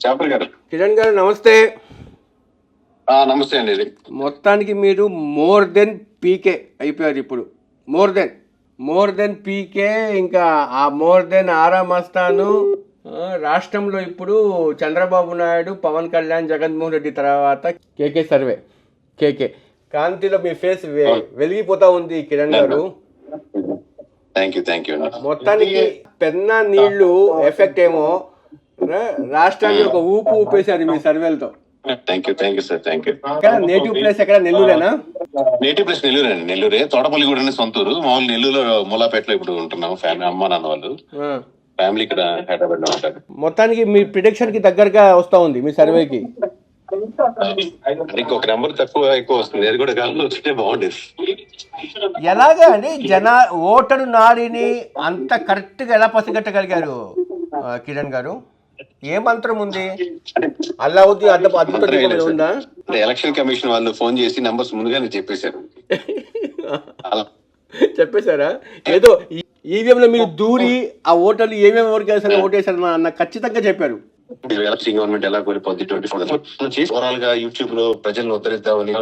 జాఫర్ గారు. కిరణ్ గారు నమస్తే. నమస్తే అండి. ఇది మొత్తానికి మీరు మోర్ దెన్ పీకే అయిపోయారు ఇప్పుడు. మోర్ దెన్ పీకే, ఇంకా ఆ మోర్ దెన్ ఆరా మస్తాను. రాష్ట్రంలో ఇప్పుడు చంద్రబాబు నాయుడు, పవన్ కళ్యాణ్, జగన్మోహన్ రెడ్డి తర్వాత కేకే సర్వే. కేకే కాంతిలో మీ ఫేస్ వెలిగిపోతా ఉంది కిరణ్ గారు. Thank you. మొత్తానికి పెన్నా నీళ్లు ఎఫెక్ట్ ఏమో రాష్ట్రాన్ని ఒక ఊపు ఊపేశారు మీ సర్వేలతో. Thank you sir. Thank you. Native place ఎక్కడ? నెల్లూరేనా? నేటివ్ ప్లేస్ నెల్లూరేనండి. నెల్లూరే, తోటపల్లి కూడా సొంతూరు. మామూలు నెల్లూరు మూలాపేటలో ఇప్పుడు ఉంటున్నాము. ఫ్యామిలీ, అమ్మ నాన్న వాళ్ళు ఫ్యామిలీ ఇక్కడ హైదరాబాద్ లో ఉంటారు. మొత్తానికి మీ ప్రిడిక్షన్ కి దగ్గరగా వస్తా ఉంది మీ సర్వేకి. ఒక నెంబర్ తక్కువ ఎక్కువ వస్తుంది, అది కూడా కాలంలో వచ్చితే బాగుండేది. ఎలాగా అండి ఓటరు నాడిని అంత కరెక్ట్ గా ఎలా పసిగట్టగలిగారు కిరణ్ గారు? ఏ మంత్రం ఉంది? అల్లావుద్దీన్ అద్భుతం ఉందా? ఎలక్షన్ కమిషన్ వాళ్ళు ఫోన్ చేసి నంబర్స్ ముందుగానే చెప్పేశారా? ఏదో ఈవీఎం లో మీరు దూరి ఆ ఓటర్లు ఏమేమి ఓటు ఓటేశారు అన్న ఖచ్చితంగా చెప్పారు. గవర్నమెంట్ ఎలా కోల్పోద్ది 24 ఓవరాల్ గా యూట్యూబ్ లో ప్రజలను ఉద్ధరిద్దామని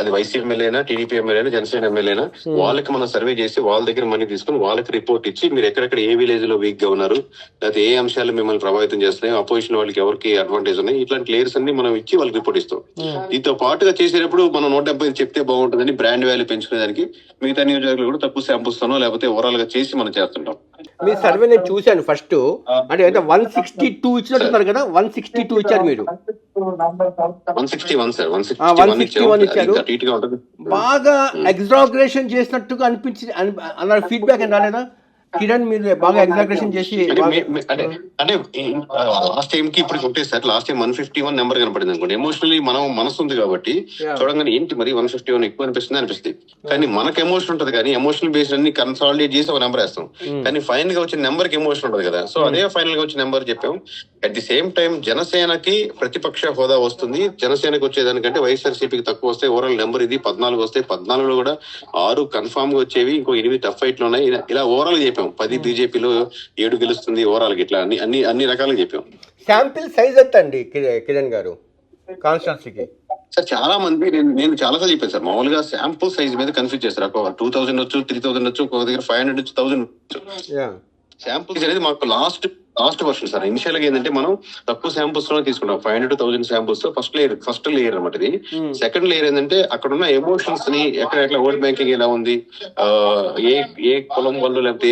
అది వైసీపీ ఎమ్మెల్యేనా, టీడీపీ ఎమ్మెల్యేనా, జనసేన ఎమ్మెల్యేనా, వాళ్ళకి మనం సర్వే చేసి వాళ్ళ దగ్గర మనీ తీసుకుని వాళ్ళకి రిపోర్ట్ ఇచ్చి మీరు ఎక్కడెక్కడ ఏ విలేజ్ లో వీక్ గా ఉన్నారు, లేకపోతే ఏ అంశాలు మిమ్మల్ని ప్రభావితం చేస్తున్నాయి, అపోజిషన్ వాళ్ళకి ఎవరికి అడ్వాంటేజ్ ఉన్నాయి, ఇట్లాంటి లేయర్స్ అన్ని మనం ఇచ్చి వాళ్ళకి రిపోర్ట్ ఇస్తాం. దీంతో పాటుగా చేసేటప్పుడు మనం 170 చెప్తే బాగుంటుందని బ్రాండ్ వాల్యూ పెంచుకునేదానికి మిగతా నియోజకవర్గాలు కూడా తక్కువ శాంపుల్స్ లేకపోతే ఓవరాల్ గా చేసి మనం చేస్తుంటాం. మీ సర్వే నేను చూశాను ఫస్ట్, అంటే 162 ఇచ్చినట్టున్నారు కదా, 162 ఇచ్చారు మీరు. 161 సార్, 161 ఇచ్చారు. బాగా ఎగ్జాగరేషన్ చేసినట్టుగా అనిపించి అన్నారు. ఫీడ్బ్యాక్ ఏం రాలేదా కిరణ్? మీరు బాగా ఎగ్జాగరేషన్ చేసి అంటే లాస్ట్ టైం కి ఇప్పుడు ఒకటే సార్, లాస్ట్ టైం 151 నెంబర్ కనపడింది అనుకోండి, ఎమోషనల్లీ మనం మనసు ఉంది కాబట్టి చూడంగానే ఏంటి మరి 151 ఎక్కువ అనిపిస్తుంది. కానీ మనకు ఎమోషన్ ఉంటది, కానీ ఎమోషనల్ బేస్డ్ అన్ని కన్సాలిడేట్ చేసి ఒక నెంబర్ వేస్తాం. కానీ ఫైనల్ గా వచ్చిన నెంబర్ కి ఎమోషన్ ఉంటది కదా, సో అదే ఫైనల్ గా వచ్చిన నెంబర్ చెప్పాం. అట్ ది సేమ్ టైం జనసేనకి ప్రతిపక్ష హోదా వస్తుంది. జనసేనకి వచ్చేదానికంటే వైఎస్ఆర్సీపీకి తక్కువ వస్తాయి. ఓవరాల్ నెంబర్ ఇది 14 వస్తాయి. 14లో కూడా 6 కన్ఫామ్ గా వచ్చేవి, ఇంకో 8 టఫ్ ఫైట్ లో ఉన్నాయి. ఇలా ఓవరాల్ గా చెప్పాం. 10 బీజేపీలో 7 గెలుస్తుంది ఓవరాల్ గా. ఇట్లా అన్ని రకాలుగా చెప్పాం. శాంపిల్ సైజ్ ఎంత అండి కిరణ్ గారు కాన్స్టిట్యున్సీకి? సార్ చాలా మంది నేను చాలా సార్లు చెప్పాను సార్, మామూలుగా శాంపుల్ సైజ్ మీద కన్ఫ్యూజ్ చేస్తారు. 2000 వచ్చు, 3000 వచ్చు, ఒక దగ్గర 500 వచ్చు, 1000 వచ్చు. శాంపుల్స్ అనేది మాకు లాస్ట్ వర్షన్ సార్. ఇనిషియల్ గా ఏంటంటే మనం తక్కువ శాంపుల్స్ లోనే తీసుకుంటాం. 500 to 1000 శాంపుల్స్ తో ఫస్ట్ లేయర్ అనమాట ఇది. సెకండ్ లేయర్ ఏంటంటే అక్కడ ఉన్న ఎమోషన్స్ ని, ఎక్కడ ఓట్ బ్యాంకింగ్ ఎలా ఉంది, ఏ కులం వాళ్ళు లేకపోతే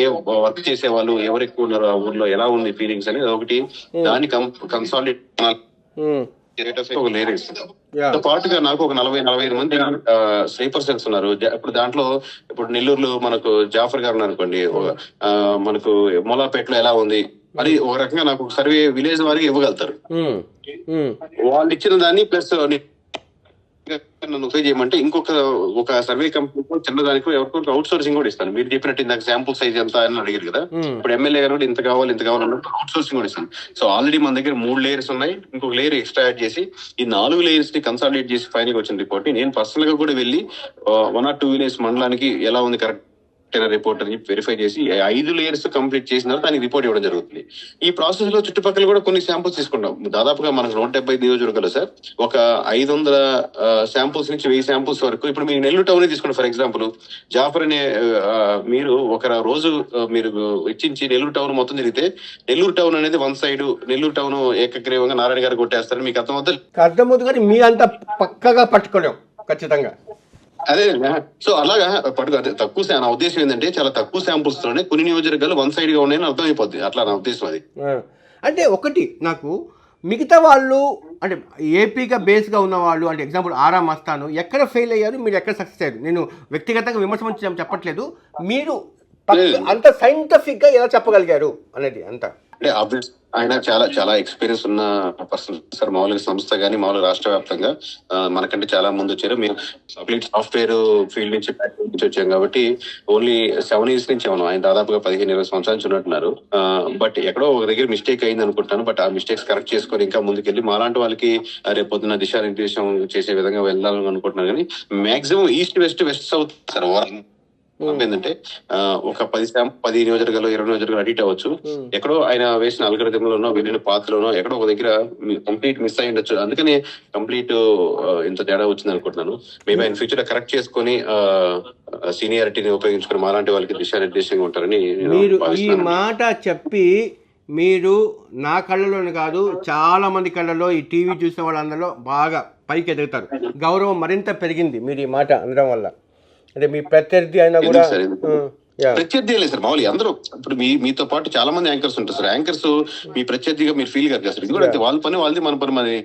ఏ వర్క్ చేసే వాళ్ళు ఎవరు ఎక్కువ ఉన్నారు ఆ ఊర్లో, ఎలా ఉంది ఫీలింగ్స్ అనేది ఒకటి. దాన్ని కన్సాలిడేట్ ఒక లేయర్ ఇస్తుంది. పాటుగా నాకు ఒక 40-45 మంది స్లీపర్ సెల్స్ ఉన్నారు. ఇప్పుడు దాంట్లో ఇప్పుడు నెల్లూరులో మనకు జాఫర్ గారు ఉన్నారు అనుకోండి, మనకు మూలాపేటలో ఎలా ఉంది అది ఒక రకంగా నాకు ఒక సర్వే విలేజ్ వారికి ఇవ్వగలుగుతారు. వాళ్ళు ఇచ్చిన దాన్ని ప్లస్ నన్ను ఉపయోగ చేయమంటే ఒక సర్వే కంపెనీ చిన్నదానికి ఎవరికొక అవుట్ సోర్సింగ్ కూడా ఇస్తాను. మీరు చెప్పినట్టు ఇందాక శాంపుల్ సైజ్ ఎంత అని అడిగారు కదా, ఇప్పుడు ఎమ్మెల్యే గారు కూడా ఇంత కావాలి అన్నట్టు అవుట్ సోర్సింగ్ కూడా ఇస్తాను. సో ఆల్రెడీ మన దగ్గర 3 లేయర్స్ ఉన్నాయి. ఇంకొక లేయర్ ఎక్స్ట్రా యాడ్ చేసి ఈ 4 లేయర్స్ ని కన్సాలిడేట్ చేసి ఫైనల్ వచ్చిన రిపోర్ట్ ని నేను పర్సనల్ గా కూడా వెళ్ళి 1 or 2 విలేజ్ మండలానికి ఎలా ఉంది కరెక్ట్ రిపోర్ట్ అని వెరిఫై చేసి 5 లేయర్స్ కంప్లీట్ చేసిన తర్వాత దానికి రిపోర్ట్ ఇవ్వడం జరుగుతుంది. ఈ ప్రాసెస్ లో చుట్టుపక్కల కూడా కొన్ని శాంపుల్స్ తీసుకుంటాం. దాదాపుగా మనకు 175 నియోజకవర్గాలు సార్, ఒక 500 శాంపుల్స్ నుంచి 1000 శాంపుల్స్ వరకు. ఇప్పుడు మీరు నెల్లూరు టౌన్ తీసుకోండి ఫర్ ఎగ్జాంపుల్. జాఫర్ అనే మీరు ఒక రోజు మీరు ఇచ్చించి నెల్లూరు టౌన్ మొత్తం తిరిగితే నెల్లూరు టౌన్ అనేది వన్ సైడ్, నెల్లూరు టౌన్ ఏకగ్రీవంగా నారాయణ గారు కొట్టేస్తారు. మీకు అర్థమవుతుంది, కానీ మీ అంతా పక్కగా పట్టుకోలేం ఖచ్చితంగా. అదే సో అలాగా అదే తక్కువ. నా ఉద్దేశం ఏంటంటే చాలా తక్కువ శాంపుల్స్ లోనే కొన్ని నియోజకవర్గాలు వన్ సైడ్ గా ఉన్నాయని అర్థమైపోద్ది. అట్లా నా ఉద్దేశం అది. అంటే ఒకటి నాకు మిగతా వాళ్ళు అంటే ఏపీగా బేస్గా ఉన్న వాళ్ళు, అంటే ఎగ్జాంపుల్ ఆరా మస్తాను ఎక్కడ ఫెయిల్ అయ్యారు, మీరు ఎక్కడ సక్సెస్ అయ్యారు? నేను వ్యక్తిగతంగా విమర్శించడం చెప్పట్లేదు, మీరు అంత సైంటిఫిక్ గా ఎలా చెప్పగలిగారు అనేది అంత. అంటే ఆయన చాలా ఎక్స్పీరియన్స్ ఉన్న పర్సన్ సార్. మామూలుగా సంస్థ కానీ మామూలుగా రాష్ట్ర వ్యాప్తంగా మనకంటే చాలా ముందు వచ్చారు. మేము కంప్లీట్ సాఫ్ట్వేర్ ఫీల్డ్ నుంచి వచ్చాం కాబట్టి ఓన్లీ 7 years నుంచి ఉన్నాం. ఆయన దాదాపుగా 15-20 సంవత్సరాల నుంచి ఉన్నట్టున్నారు. బట్ ఎక్కడో ఒక దగ్గర మిస్టేక్ అయింది అనుకుంటాను. బట్ ఆ మిస్టేక్స్ కరెక్ట్ చేసుకొని ఇంకా ముందుకెళ్ళి మాలాంటి వాళ్ళకి రేపు పొద్దున్న దిశానిర్దేశం చేసే విధంగా వెళ్ళాలని అనుకుంటున్నాను. కానీ maximum east west south sir ఏంటంటే ఒక 10 నియోజకవర్గాలు 20 నియోజకవర్గాలు అడిట్ అవ్వచ్చు. ఎక్కడో ఆయన వేసిన అల్గరిథం లోనో వెళ్ళిన పాత్రలోనో ఎక్కడో ఒక దగ్గర కంప్లీట్ మిస్ అయ్యి ఉండొచ్చు. అందుకని కంప్లీట్ ఇంత తేడా వచ్చింది అనుకుంటున్నాను. మేబీ ఆయన ఫ్యూచర్ లో కరెక్ట్ చేసుకుని సీనియారిటీని ఉపయోగించుకుని మాలాంటి వాళ్ళకి దిశానిర్దేశంగా ఉంటారని మీరు ఈ మాట చెప్పి మీరు నా కళ్ళలోనే కాదు చాలా మంది కళ్ళలో ఈ టీవీ చూసే వాళ్ళందరిలో బాగా పైకి ఎదుగుతారు. గౌరవం మరింత పెరిగింది మీరు ఈ మాట అనడం వల్ల. అంటే మీ ప్రత్యర్థి అయినా కూడా ప్రత్యర్థి లేదు సార్. మామూలు అందరూ ఇప్పుడు మీతో పాటు చాలా మంది యాంకర్స్ ఉంటారు సార్. యాంకర్స్ మీ ప్రత్యర్థిగా మీరు ఫీల్ కాదు సార్. ఇది కూడా వాళ్ళ పని వాళ్ళది, మన పని మరి.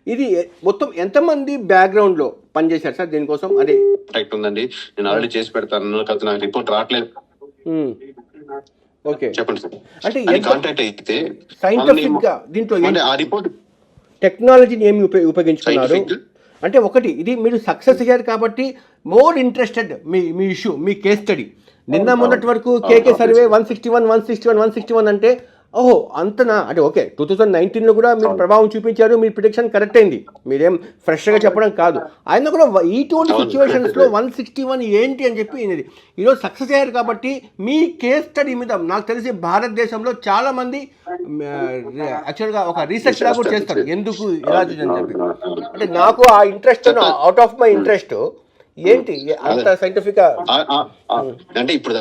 ఇది మొత్తం ఎంతమంది బ్యాక్గ్రౌండ్ లో పనిచేశారు సార్ దీనికోసం? అది కరెక్ట్ ఉందండి, నేను ఆల్రెడీ చేసి పెడతాను, కాదు నాకు రిపోర్ట్ రావట్లేదు. ఓకే చెప్పండి సార్. అంటే కాంటాక్ట్ అయితే సైంటిఫిక్ గా దీంట్లో ఆ రిపోర్ట్ టెక్నాలజీని ఏమి ఉపయోగించుకున్నారు అంటే ఒకటి ఇది మీరు సక్సెస్ అయ్యారు కాబట్టి మోర్ ఇంట్రెస్టెడ్ మీ ఇష్యూ, మీ కేస్ స్టడీ. నిన్న మొన్నటి వరకు కేకే సర్వే 161 అంటే ఓహో అంతనా అంటే ఓకే 2019లో కూడా మీరు ప్రభావం చూపించారు, మీ ప్రిడిక్షన్ కరెక్ట్ అయింది, మీరేం ఫ్రెష్గా చెప్పడం కాదు. ఆయన కూడా ఇటువంటి సిచ్యువేషన్స్లో 161 ఏంటి అని చెప్పి ఈరోజు సక్సెస్ అయ్యారు కాబట్టి మీ కేస్ స్టడీ మీద నాకు తెలిసి భారతదేశంలో చాలామంది యాక్చువల్గా ఒక రీసెర్చ్ లా కూడా చేస్తారు ఎందుకు ఇలా అని చెప్పి. అంటే నాకు ఆ interest out of my interest ఏంటి అంత సైంటిఫిక్ అంటే ఇప్పుడు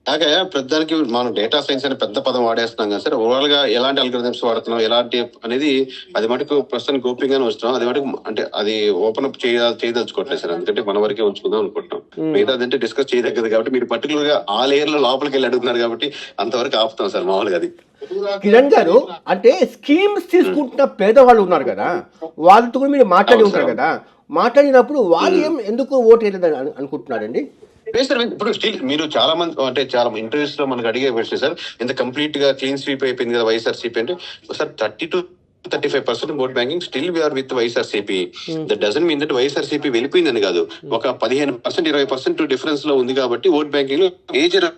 అలాగే ప్రతిదానికి మనం డేటా సైన్స్ అనే పెద్ద పదం వాడేస్తున్నాం కదా సార్. ఓవరాల్ గా ఎలాంటి అల్గరిథమ్స్ వాడుతున్నాం, ఎలాంటి అనేది అది మటుకు ప్రస్తుతానికి గోప్యంగానే వస్తున్నాం. అది మటుకు అంటే అది ఓపెన్ అప్ చేయదలుచుకోవట్లేదు సార్. ఎందుకంటే మన వరకే ఉంచుకుందాం అనుకుంటున్నాం. మిగతా అదంటే డిస్కస్ చేయదగ్గదు కాబట్టి మీరు పర్టికులర్ గా ఆ లేయర్ లో లోపలికి వెళ్ళి అడుగుతున్నారు కాబట్టి అంతవరకు ఆపుతాం సార్ మామూలుగా. అది కిరణ్ గారు అంటే స్కీమ్స్ తీసుకుంటున్న పేదవాళ్ళు ఉన్నారు కదా, వాళ్ళతో కూడా మీరు మాట్లాడి ఉంటారు కదా, మాట్లాడినప్పుడు వాళ్ళు ఎందుకు ఓటు వేయలేదని అనుకుంటున్నారండి? సార్ ఇప్పుడు స్టిల్ మీరు చాలా మంది అంటే చాలా ఇంటర్వ్యూస్ లో మనకు అడిగే క్వశ్చన్ సార్, ఇంత కంప్లీట్ గా క్లీన్ స్వీప్ అయిపోయింది కదా వైఎస్ఆర్సీపీ అంటే sir 30 to 35% vote banking still we are with YSRCP. That doesn't mean that YSRCP వెళ్ళిపోయిందని కాదు. ఒక 15% 20% డిఫరెన్స్ లో ఉంది కాబట్టి ఓట్ బ్యాంకింగ్ లో మేజర్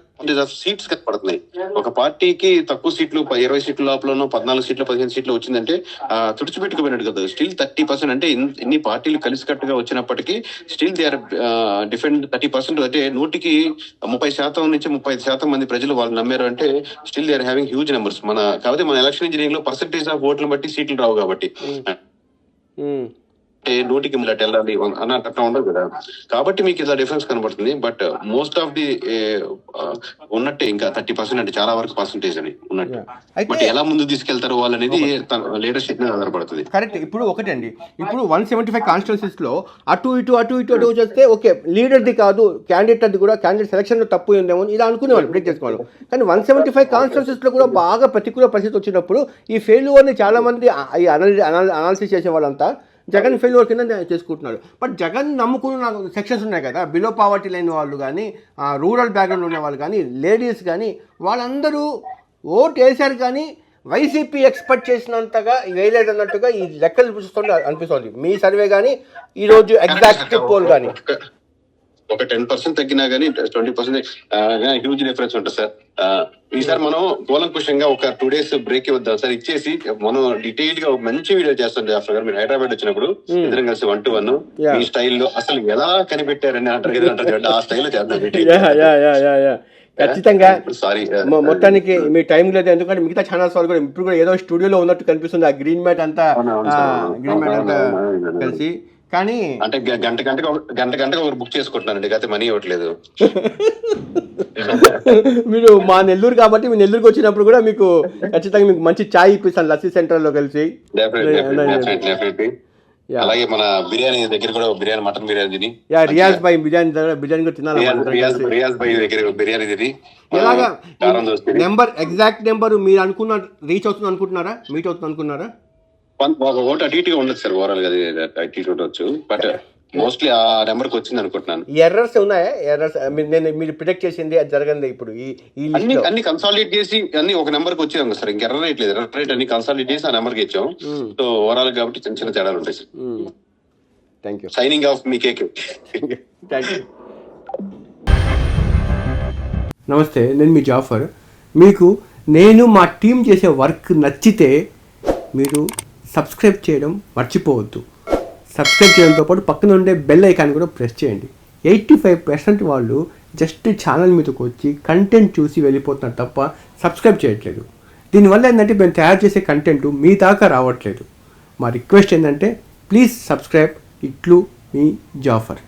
సీట్స్ కనపడుతున్నాయి. ఒక పార్టీకి తక్కువ సీట్లు 20 సీట్ల లోపల 14 సీట్లు 15 సీట్లు వచ్చిందంటే తుడిచిపెట్టుకుపోయినట్టు కదా. స్టిల్ 30% అంటే ఇన్ని పార్టీలు కలిసికట్టుగా వచ్చినప్పటికీ స్టిల్ దే ఆర్ డిఫరెంట్ 30%. అంటే 100కి 30% నుంచి 35% మంది ప్రజలు వాళ్ళు నమ్మారు అంటే still they are having huge numbers. కాబట్టి మన ఎలక్షన్ ఇంజనీరింగ్ లో పర్సెంటేజ్ ఆఫ్ ఓట్లను బట్టి సీట్లు రావు కాబట్టి 100కి మిల్లట్ వెళ్ళాలి అన్నట్టు ఉండదు కదా. కాబట్టి మీకు ఇలా డిఫరెన్స్ కనబడుతుంది. బట్ మోస్ట్ ఆఫ్ ది ఉన్నట్టే ఇంకా 30% అంటే చాలా వరకు పర్సెంటేజ్ అని ఉన్నట్టు. బట్ ఎలా ముందు తీసుకెళ్తారు వాళ్ళు అనేది లీడర్షిప్ మీద ఆధారపడుతుంది. కరెక్ట్. ఇప్పుడు ఒకటండి, ఇప్పుడు 175 కాన్స్టిట్యూన్సీస్ లో అటు ఇటు చేస్తే ఓకే లీడర్ది కాదు క్యాండిడేట్ అది కూడా క్యాండిడేట్ సెలక్షన్ లో తప్పు ఉందేమో ఇలా అనుకునేవాళ్ళు బ్రేక్ చేసుకోవాలి. కానీ 175 కాన్స్టిట్యూన్సీస్ లో కూడా బాగా ప్రతికూల పరిస్థితి వచ్చినప్పుడు ఈ ఫెయిల్యూర్ని చాలా మంది అనాలిసిస్ చేసే వాళ్ళంతా జగన్ ఫెయిల్యూర్ కింద చేసుకుంటున్నారు. బట్ జగన్ నమ్ముకున్న సెక్షన్స్ ఉన్నాయి కదా, బిలో పావర్టీ లేని వాళ్ళు కానీ, రూరల్ బ్యాక్గ్రౌండ్ ఉన్న వాళ్ళు కానీ, లేడీస్ కానీ, వాళ్ళందరూ ఓటు వేశారు కానీ వైసీపీ ఎక్స్పెక్ట్ చేసినంతగా వేయలేదు అన్నట్టుగా ఈ లెక్కలు చూస్తుంటే అనిపిస్తుంది. మీ సర్వే కానీ ఈరోజు ఎగ్జాక్ట్ పోల్ కానీ ఒక 10% తగ్గినా గానీ 20% హ్యూజ్ డిఫరెన్స్ ఉంటుంది సార్. ఈసారి మనం కూలంకుషంగా ఒక 2 days బ్రేక్ ఇవ్వద్దాం సార్. ఇచ్చేసి మనం డీటెయిల్ గా మంచి వీడియో చేస్తాం జాఫర్ గారు. మీరు హైదరాబాద్ వచ్చినప్పుడు ఇద్దరం కలిసి 1 to 1 మీ స్టైల్లో అసలు ఎలా కనిపెట్టారని అంటారు ఆ స్టైల్లో చేద్దాం. ఖచ్చితంగా. సారీ మొత్తానికి మీ టైం లేదు, ఎందుకంటే మిగతా ఛానల్స్ వాళ్ళు కూడా ఇప్పుడు కూడా ఏదో స్టూడియోలో ఉన్నట్టు కనిపిస్తుంది. ఆ గ్రీన్ మ్యాట్ అంతా కలిసి. కానీ అంటే గంట ఒకరు బుక్ చేసుకుంటున్నానండి, అయితే మనీ ఇవ్వట్లేదు. మీరు మా నెల్లూరు కాబట్టి మీ నెల్లూరుకి వచ్చినప్పుడు కూడా మీకు ఖచ్చితంగా మీకు మంచి ఛాయ్ ఇప్పిస్తాను లస్సీ సెంటర్ లో కలిసి. అలాగే మన బిర్యానీ దగ్గర కూడా బిర్యానీ మటన్ బిర్యానీ తిని రియాజ్ భాయ్ బిర్యానీ కూడా తినాలి. రియాజ్ భాయ్ దగ్గర బిర్యానీ తిని ఎలాగా నెంబర్ ఎగ్జాక్ట్ నెంబర్ మీరు అనుకున్న రీచ్ అవుతుంది అనుకుంటున్నారా, మీట్ అవుతుంది అనుకున్నారా? ఒక ఓటు అటు ఇటుగా ఉండదు సార్, ఓవరాల్ గా అటు ఇటు ఉండొచ్చు. బట్ మోస్ట్లీ ఆ నెంబర్కి వచ్చింది అనుకుంటున్నాను. ఎర్రర్స్ ఉన్నాయా? ఎర్రర్స్ మీరు ప్రిడిక్ట్ చేసింది అది జరగండి. ఇప్పుడు అన్ని కన్సాలిడేట్ చేసి అన్ని ఒక నెంబర్ కి వచ్చాం సార్. ఇంకా ఎర్రర్ రేట్ లేదు, ఎర్రర్ రేట్ అన్ని కన్సాలిడేట్ చేసి ఆ నెంబర్ కి ఇచ్చాం. సో ఓవరాల్ కాబట్టి చిన్న చిన్న తేడాలు ఉంటాయి sir. Thank you. Signing off me cake. Thank you. నమస్తే, నేను మీ జాఫర్. మీకు నేను మా టీం చేసే వర్క్ నచ్చితే మీరు సబ్స్క్రైబ్ చేయడం మర్చిపోవద్దు. సబ్స్క్రైబ్ చేయడంతో పాటు పక్కన ఉండే బెల్ ఐకాన్ కూడా ప్రెస్ చేయండి. 85% వాళ్ళు జస్ట్ ఛానల్ మీదకి వచ్చి కంటెంట్ చూసి వెళ్ళిపోతున్నారు తప్ప సబ్స్క్రైబ్ చేయట్లేదు. దీనివల్ల ఏంటంటే మేము తయారు చేసే కంటెంట్ మీ దాకా రావట్లేదు. మా రిక్వెస్ట్ ఏంటంటే ప్లీజ్ సబ్స్క్రైబ్. ఇట్లు మీ జాఫర్.